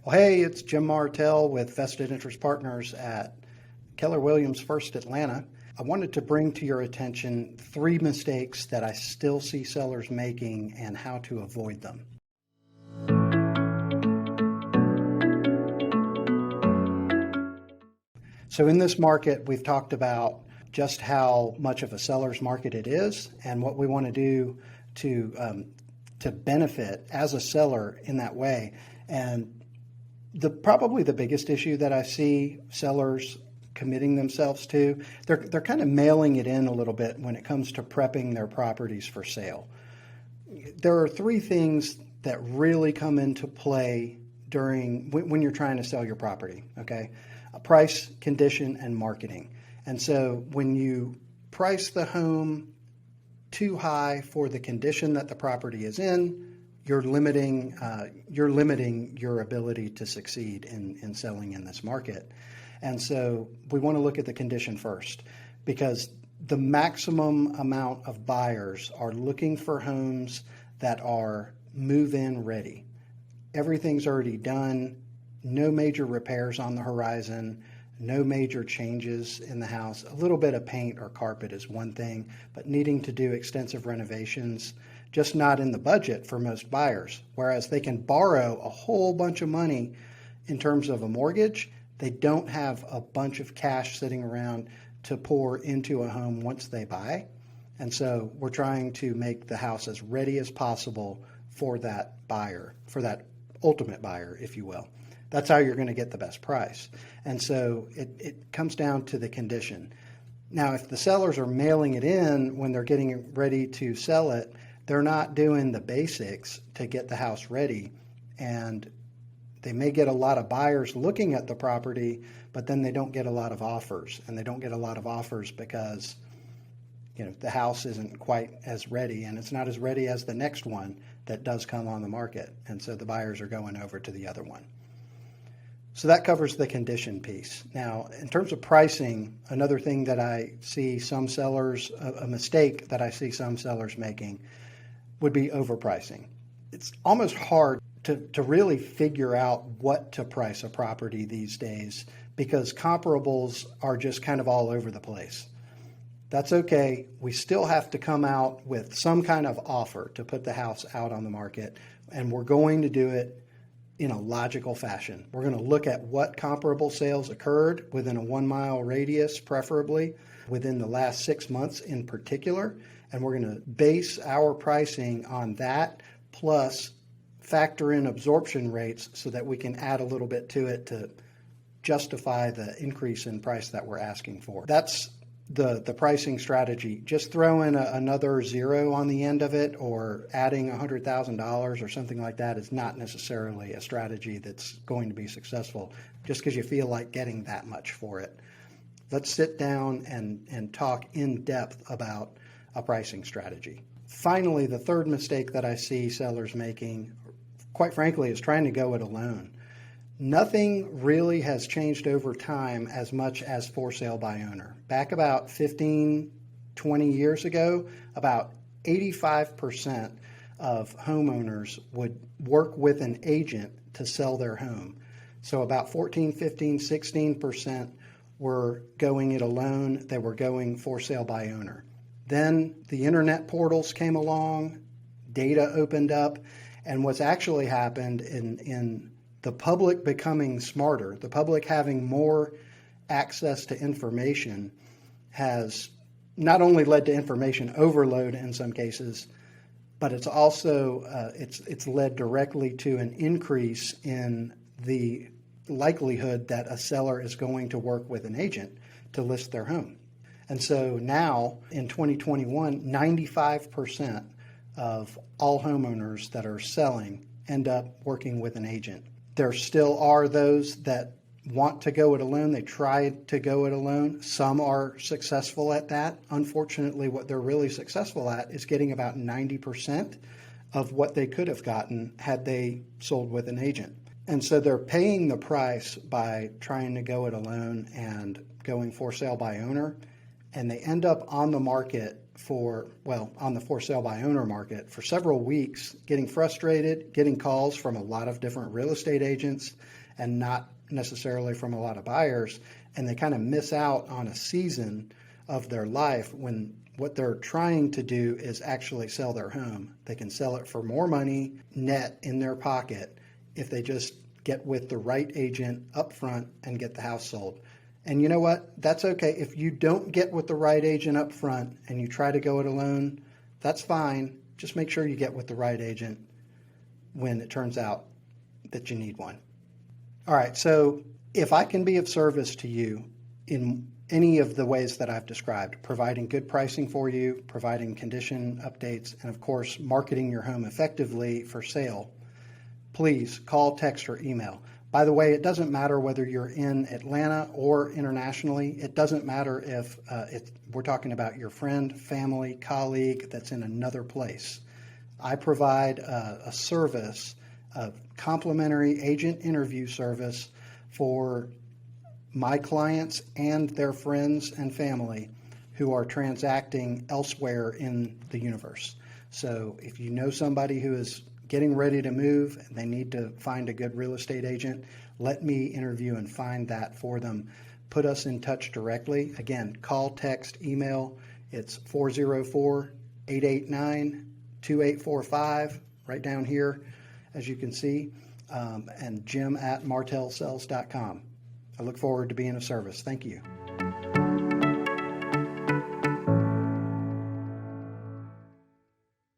Well, hey, it's Jim Martell with Vested Interest Partners at Keller Williams First Atlanta. I wanted to bring to your attention 3 mistakes that I still see sellers making and how to avoid them. So in this market, we've talked about just how much of a seller's market it is and what we want to do to benefit as a seller in that way. And probably the biggest issue that I see sellers committing themselves to, they're kind of mailing it in a little bit when it comes to prepping their properties for sale. There are 3 things that really come into play when you're trying to sell your property, okay? Price, condition, and marketing. And so when you price the home too high for the condition that the property is in, you're limiting your ability to succeed in selling in this market. And so we want to look at the condition first, because the maximum amount of buyers are looking for homes that are move-in ready. Everything's already done, no major repairs on the horizon, no major changes in the house. A little bit of paint or carpet is one thing, but needing to do extensive renovations, just not in the budget for most buyers. Whereas they can borrow a whole bunch of money in terms of a mortgage, they don't have a bunch of cash sitting around to pour into a home once they buy. And so we're trying to make the house as ready as possible for that buyer, for that ultimate buyer, if you will. That's how you're going to get the best price. And so it comes down to the condition. Now, if the sellers are mailing it in when they're getting ready to sell it, they're not doing the basics to get the house ready. And they may get a lot of buyers looking at the property, but then they don't get a lot of offers. And they don't get a lot of offers because the house isn't quite as ready, and it's not as ready as the next one that does come on the market. And so the buyers are going over to the other one. So that covers the condition piece. Now, in terms of pricing, another thing that I see some sellers, a mistake that I see some sellers making would be overpricing. It's almost hard to really figure out what to price a property these days because comparables are just kind of all over the place. That's okay. We still have to come out with some kind of offer to put the house out on the market, and we're going to do it in a logical fashion. We're going to look at what comparable sales occurred within a 1-mile radius, preferably within the last 6 months in particular, and we're going to base our pricing on that, plus factor in absorption rates so that we can add a little bit to it to justify the increase in price that we're asking for. That's the pricing strategy. Just throw in another zero on the end of it or adding $100,000 or something like that is not necessarily a strategy that's going to be successful just because you feel like getting that much for it. Let's sit down and talk in depth about a pricing strategy. Finally, the third mistake that I see sellers making, quite frankly, is trying to go it alone. Nothing really has changed over time as much as for sale by owner. Back about 15, 20 years ago, about 85% of homeowners would work with an agent to sell their home. So about 14, 15, 16% were going it alone. They were going for sale by owner. Then the internet portals came along, data opened up, and what's actually happened in the public becoming smarter, the public having more access to information has not only led to information overload in some cases, but it's also it's led directly to an increase in the likelihood that a seller is going to work with an agent to list their home. And so now in 2021, 95% of all homeowners that are selling end up working with an agent. There still are those that want to go it alone. They try to go it alone. Some are successful at that. Unfortunately, what they're really successful at is getting about 90% of what they could have gotten had they sold with an agent. And so they're paying the price by trying to go it alone and going for sale by owner. And they end up on the market on the for sale by owner market for several weeks, getting frustrated, getting calls from a lot of different real estate agents and not necessarily from a lot of buyers. And they kind of miss out on a season of their life when what they're trying to do is actually sell their home. They can sell it for more money net in their pocket if they just get with the right agent up front and get the house sold. And you know what? That's okay. If you don't get with the right agent up front and you try to go it alone, that's fine. Just make sure you get with the right agent when it turns out that you need one. All right, so if I can be of service to you in any of the ways that I've described, providing good pricing for you, providing condition updates, and of course, marketing your home effectively for sale, please call, text, or email. By the way, it doesn't matter whether you're in Atlanta or internationally. It doesn't matter if we're talking about your friend, family, colleague that's in another place. I provide a service, a complimentary agent interview service for my clients and their friends and family who are transacting elsewhere in the universe. So if you know somebody who is getting ready to move and they need to find a good real estate agent, let me interview and find that for them. Put us in touch directly. Again, call, text, email. It's 404-889-2845, right down here, as you can see, and Jim@martellsells.com. I look forward to being of service. Thank you.